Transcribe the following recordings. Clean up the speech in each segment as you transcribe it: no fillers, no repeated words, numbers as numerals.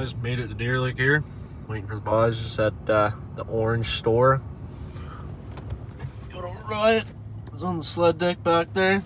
boys, made it to Deer Lake here. Waiting for the boys just at the orange store. Got over Riot. It's on the sled deck back there.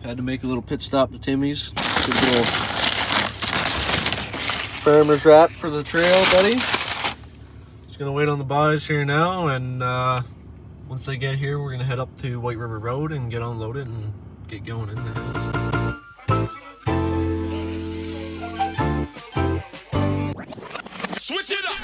Had to make a little pit stop to Timmy's. Good little farmer's wrap for the trail, buddy. Just gonna wait on the boys here now, and once they get here, we're gonna head up to White River Road and get unloaded and get going in the hills. Switch it up!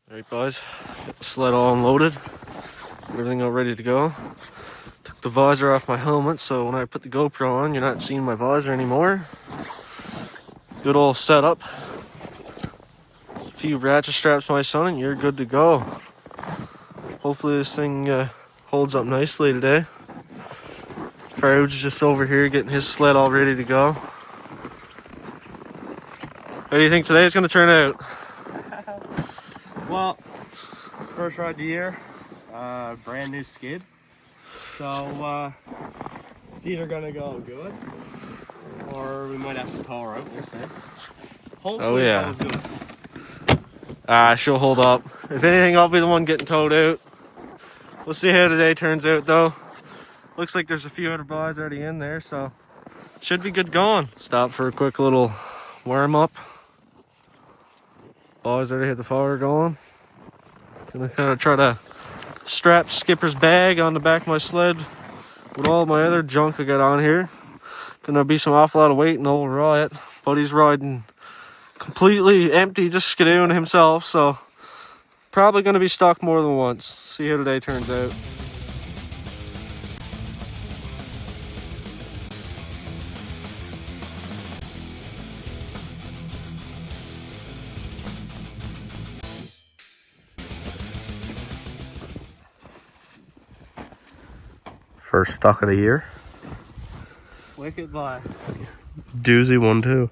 Alright boys, got the sled all unloaded, everything all ready to go. Took the visor off my helmet, so when I put the GoPro on, you're not seeing my visor anymore. Good old setup. A few ratchet straps, my son, and you're good to go. Hopefully this thing holds up nicely today. Farouj is just over here getting his sled all ready to go. How do you think today's going to turn out? Well, first ride of the year, brand new skid. So it's either gonna go good or we might have to tow her out. We'll see. Hopefully, Oh yeah. it goes good. She'll hold up. If anything, I'll be the one getting towed out. We'll see how today turns out though. Looks like there's a few other boys already in there, so should be good going. Stop for a quick little warm up. Boys already had the fire going. Gonna kind of try to strap Skipper's bag on the back of my sled with all my other junk I got on here. Gonna be some awful lot of weight in the old Riot. Buddy's riding completely empty, just skidooing himself, so probably gonna be stuck more than once. See how today turns out. First stock of the year. Wicked by. Doozy one too.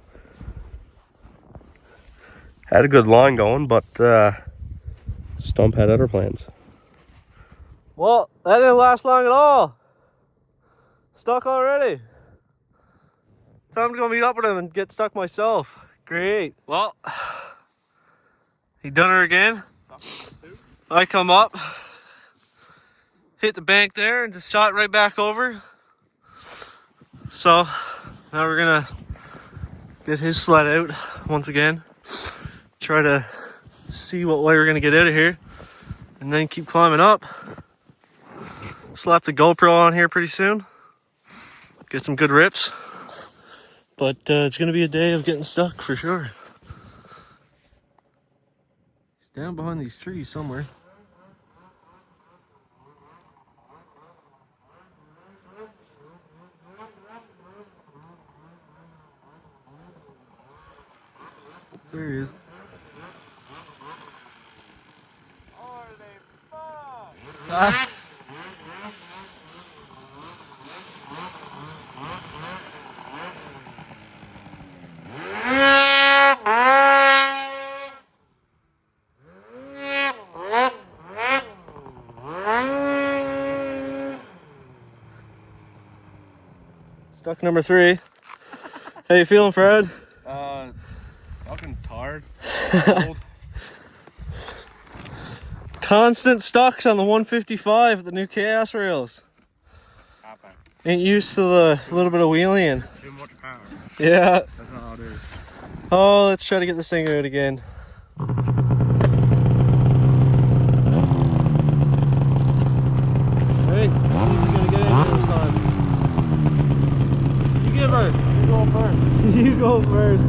Had a good line going, but Stump had other plans. Well, that didn't last long at all. Stuck already. Time to go meet up with him and get stuck myself. Great. Well, he done her again. I come up, hit the bank there, and just shot right back over. So now we're gonna get his sled out once again. Try to see what way we're gonna get out of here, and then keep climbing up. Slap the GoPro on here pretty soon. Get some good rips. But it's gonna be a day of getting stuck for sure. He's down behind these trees somewhere. There he is. Ah. Stuck number 3. How you feeling, Fred? Fucking tired. Cold. Constant stucks on the 155 at the new Chaos rails. Happen. Ain't used to the little bit of wheeling. Too much power. Yeah. That's not how it is. Oh, let's try to get this thing out again. Hey, who's gonna get in this time? You give her. You go first. You go first.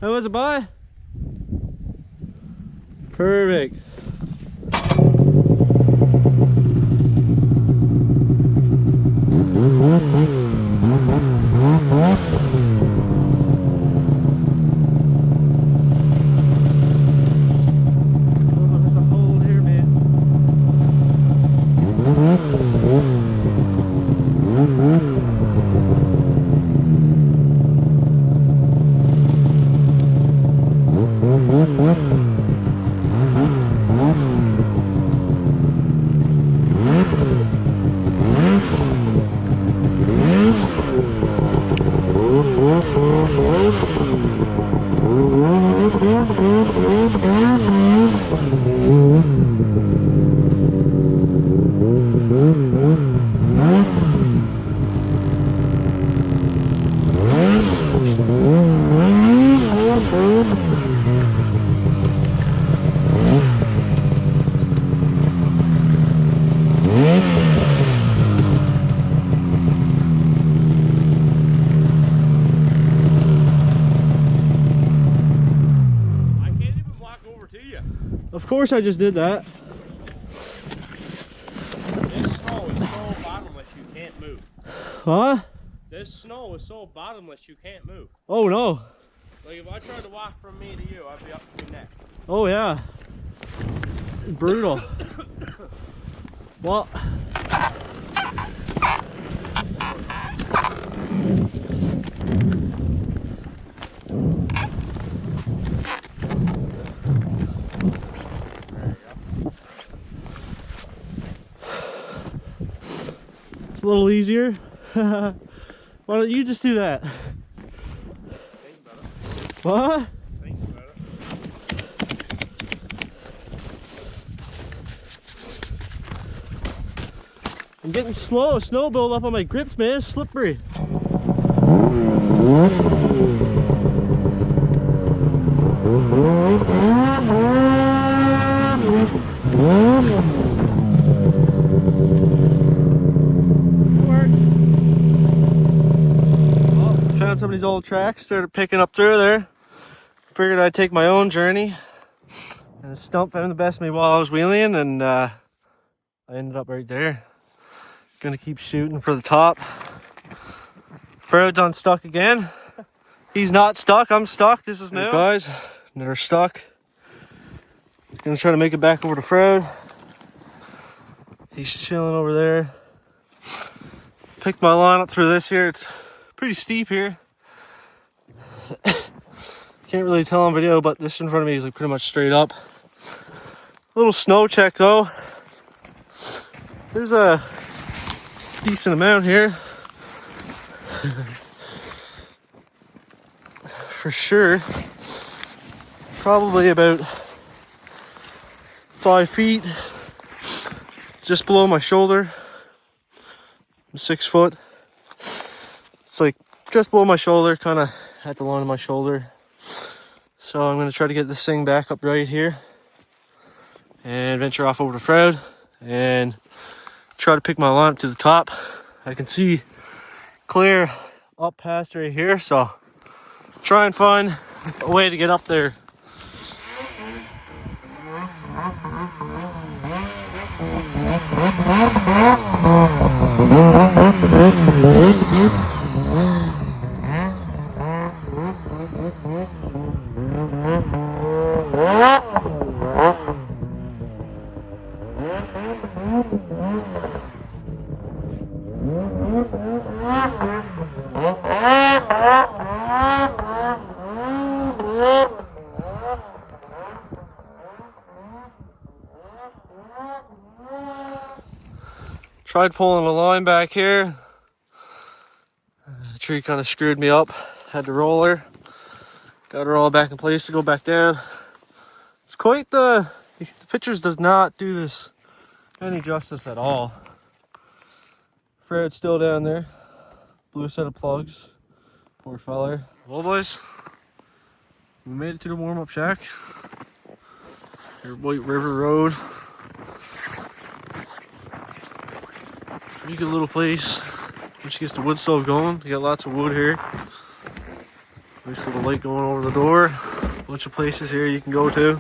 How was it, boy? Perfect. Of course I just did that. This snow is so bottomless you can't move. Huh? This snow is so bottomless you can't move. Oh no. Like if I tried to walk from me to you, I'd be up to your neck. Oh yeah. Brutal. Well, it's a little easier. Why don't you just do that? Think about it. What? Think about it. I'm getting slow. Snow build up on my grips, man. It's slippery. Found some of these old tracks, started picking up through there. Figured I'd take my own journey. And a stump found the best of me while I was wheeling, and I ended up right there. Gonna keep shooting for the top. Frode's unstuck again. He's not stuck, I'm stuck. This is new. Hey guys, another stuck. Gonna try to make it back over to Frode. He's chilling over there. Picked my line up through this here. It's pretty steep here. Can't really tell on video, but this in front of me is like pretty much straight up. A little snow check though. There's a decent amount here. For sure. Probably about 5 feet. Just below my shoulder. I'm 6 foot. It's like just below my shoulder, kind of at the line of my shoulder. So I'm gonna try to get this thing back up right here and venture off over to Froud and try to pick my lamp to the top. I can see clear up past right here, so try and find a way to get up there. Tried pulling a line back here. The tree kind of screwed me up. Had to roll her. Got her all back in place to go back down. It's quite the pictures does not do this any justice at all. Fred's still down there. Blue set of plugs. Poor feller. Well, boys, we made it to the warm-up shack. Here, White River Road. Pretty good little place. Once you get the wood stove going, you got lots of wood here. Nice little light going over the door. Bunch of places here you can go to.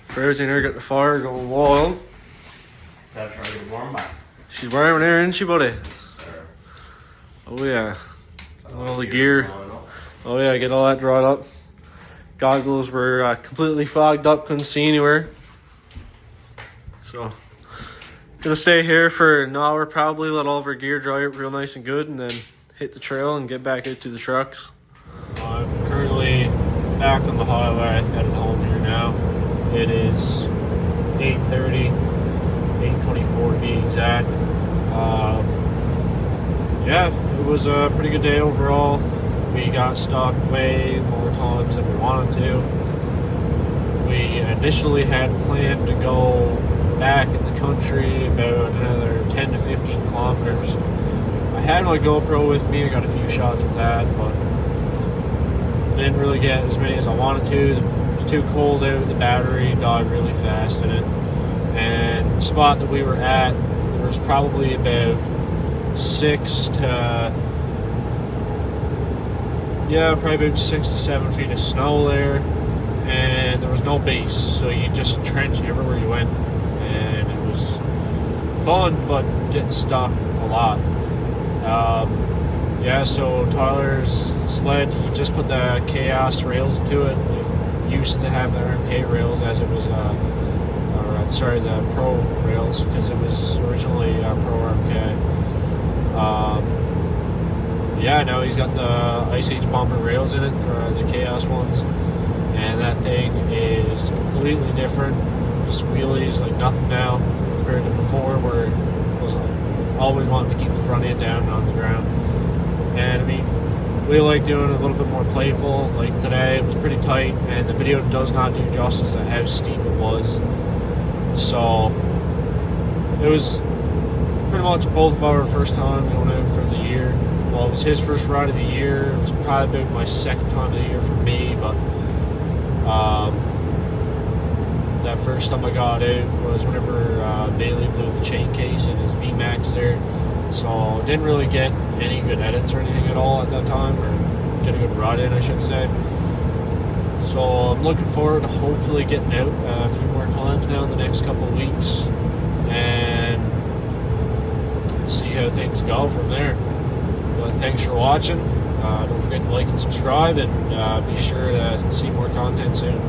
Fred's in here, got the fire going wild. That's trying to get warm back. She's warm there, isn't she, buddy? Oh yeah. All the gear. Oh yeah, get all that dried up. Goggles were completely fogged up, couldn't see anywhere. So, gonna stay here for an hour probably, let all of our gear dry up real nice and good, and then hit the trail and get back out to the trucks. I'm currently back on the highway, headed home here now. It is 8:30, 8:24 to be exact. Yeah, it was a pretty good day overall. We got stuck way more times than we wanted to. We initially had planned to go back in the country about another 10 to 15 kilometers. I had my GoPro with me, I got a few shots of that, but didn't really get as many as I wanted to. It was too cold out, the battery died really fast in it. And the spot that we were at, there was probably about 6 to 7 feet of snow there, and there was no base, so you just trench everywhere you went, and it was fun, but getting stuck a lot. Yeah, so Tyler's sled, he just put the Chaos rails to it. It used to have the RMK rails as it was, the Pro rails, because it was originally Pro RMK. Yeah, now he's got the Ice Age Bomber rails in it for the Chaos ones, and that thing is completely different. Just wheelies like nothing now compared to before, where it was always wanting to keep the front end down and on the ground. And I mean, we like doing a little bit more playful. Like today, it was pretty tight, and the video does not do justice to how steep it was. So it was pretty much both of our first time going out for the year. Well, it was his first ride of the year. It was probably about my second time of the year for me, but that first time I got out was whenever Bailey blew the chain case in his VMAX there. So didn't really get any good edits or anything at all at that time, or get a good ride in, I should say. So I'm looking forward to hopefully getting out a few more times now in the next couple of weeks and see how things go from there. But thanks for watching. Don't forget to like and subscribe, and be sure to see more content soon.